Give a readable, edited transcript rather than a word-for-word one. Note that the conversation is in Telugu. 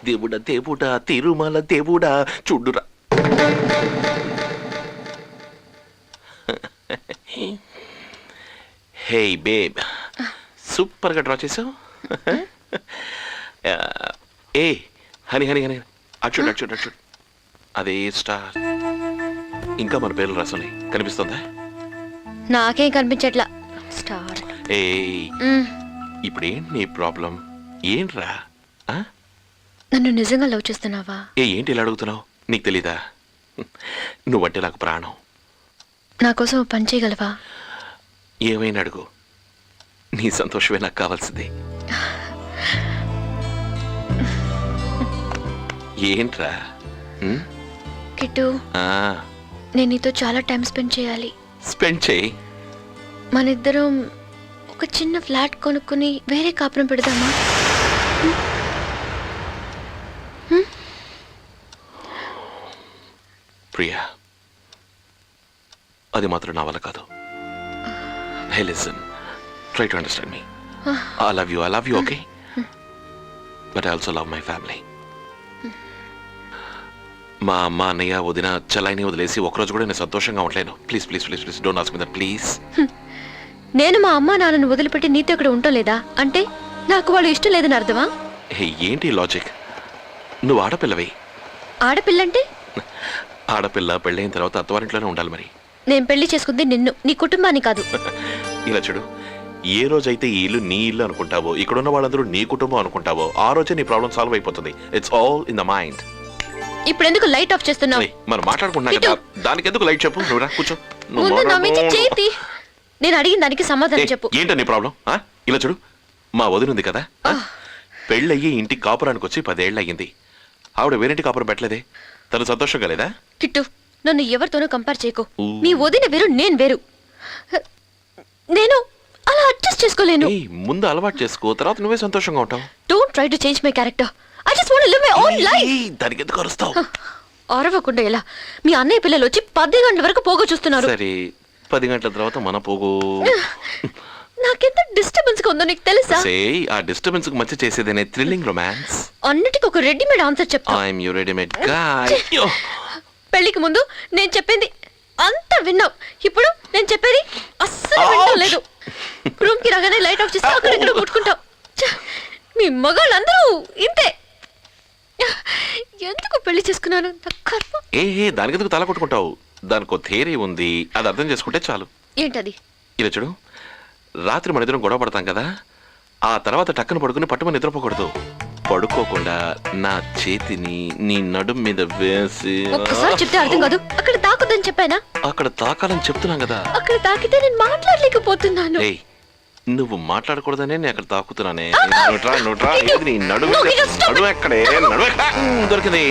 దేవుడా దేవుడా తిరుమల దేవుడా చూడురా. హే బేబ్, సూపర్గా డ్రా చేసావు. ఏ హని హని హని అచ్చుడు అచ్చుడు అచ్చుడు, అదే స్టార్. ఇంకా మన పేర్లు రాసున్నాయి, కనిపిస్తుందా? నాకేం కనిపించట్లా. స్టార్. ఏ ఇప్పుడేంటి నీ ప్రాబ్లం? ఏంట్రా? నన్ను నిజంగా లవ్ చేస్తున్నావా? ఏంటి ఇలా అడుగుతున్నావు? నీకు తెలీదా? నువ్వంటే నాకు ప్రాణం. నా కోసం ఓ పని చేయగలవా? ఏమైనా అడుగు, నీ సంతోషమే నాకు కావాల్సింది. ఏంట్రా? కిట్టు, నేను నీతో చాలా టైం స్పెండ్ చేయాలి. స్పెండ్ చేయి. మనిద్దరం ఒక చిన్న ఫ్లాట్ కొనుక్కుని వేరే కాపురం పెడదామా? ప్రియా, అది మాత్రం నా వల్ల కాదు. Hey listen, try to understand me. I love you, okay? But I also love my family. మా అమ్మ, అన్నయ్య, వదిన, చెల్లాయిని వదిలేసి ఒకరోజు కూడా నేను సంతోషంగా ఉండలేను. Please please please please don't ask me that please. నేను మా అమ్మ నాన్నను వదిలిపెట్టి నీతో ఇక్కడ ఉండటం లేదా అంటే నాకు వాళ్ళు ఇష్టం లేదని అర్థమా? ఏంటి లాజిక్? నువ్వు ఆడపిల్లవి. ఆడపిల్లంటే? ఆడపిల్ల పెళ్ళైన తర్వాత అత్తవారింట్లోనే ఉండాలి. మరి నేను పెళ్లి చేసుకుంది నిన్ను, నీ కుటుంబాన్ని కాదు. ఇలా చూడు, ఏ రోజైతే ఈ ఇల్లు నీ ఇల్లు అనుకుంటావో, ఇక్కడ ఉన్న వాళ్ళందరూ నీ కుటుంబం అనుకుంటావో, ఆ రోజే నీ ప్రాబ్లం సాల్వ్ అయిపోతుంది. It's all in the mind. ఇప్పుడు ఎందుకు లైట్ ఆఫ్ చేస్తున్నావు? మనం మాట్లాడుకుంటున్నాం కదా, దానికి ఎందుకు లైట్ చెప్పు. నువ్వురా కూర్చో. నేను అడిగిన దానికి సమాధానం చెప్పు. ఏంటో నీ ప్రాబ్లం? ఇలా చూడు, మా వదిన ఉంది కదా, పెళ్ళయ్యి ఇంటికి కాపురానికి వచ్చి 10 ఏళ్ళు అయ్యింది. ఆవిడ వేరేంటి కాపురం పెట్టలేదే? తను సంతోషంగా లేదా? కిట్టు, నన్ను ఎవరితోనూ కంపేర్ చేయకు. నీ వదిన వేరు, నేను వేరు. నేను అలా అడ్జస్ట్ చేసుకోలేను. ముందు అలవాటు చేసుకో, తర్వాత నువ్వే సంతోషంగా ఉంటావు. Don't try to change my character. I just want to live my own life. దానికి ఎందుకు అరుస్తావు? అరవకుండా ఎలా? మీ అన్నయ్య పిల్లలు వచ్చి 10 గంటల వరకు పోగో చూస్తున్నారు. సరే, 10 గంటల తర్వాత మన పోగో. నాకెంత డిస్టర్బెన్స్ గా ఉందో నీకు తెలుసా? ఆ డిస్టర్బెన్స్ కు మధ్య చేసేదేనే థ్రిల్లింగ్ రొమాన్స్. అన్నిటికీ ఒక రెడీమేడ్ ఆన్సర్ చెప్తా. I am your readymade guy. పెళ్లికి ముందు నేను చెప్పేది అంతా విన్నావు. ఇప్పుడు నేను చెప్పేది అస్సలు వినడం లేదు. రూమ్ కి రాగానే లైట్ ఆఫ్ చేసి అక్కడెక్కడ కొట్టుకుంటావు. మీ మగాళ్ళందరూ ఇంతే. ఎందుకు పెళ్లి చేసుకున్నాను? దానికి ఎందుకు తల కొట్టుకుంటావు? దానికి థియరీ ఉంది, అది అర్థం చేసుకుంటే చాలు. ఏంటది? ఇలా చూడు, రాత్రి మన ఇద్దరం గొడవ పడతాం కదా, ఆ తర్వాత టక్కున పడుకుని పట్టుమని నిద్రపోకూడదు. పడుకోకుండా నా చేతిని నీ నడుం మీద వేసి. ఒక్కసారి చెప్తే అర్థం కాదు. అక్కడ తాకుదని చెప్పానా? అక్కడ తాకాలని చెప్తున్నాం కదా. అక్కడ తాకితే నేను మాట్లాడలేకపోతున్నాను. నువ్వు మాట్లాడకూడదనే నేను అక్కడ తాకుతున్నానే. నడుము ఎక్కడే, నడుము దొరికింది.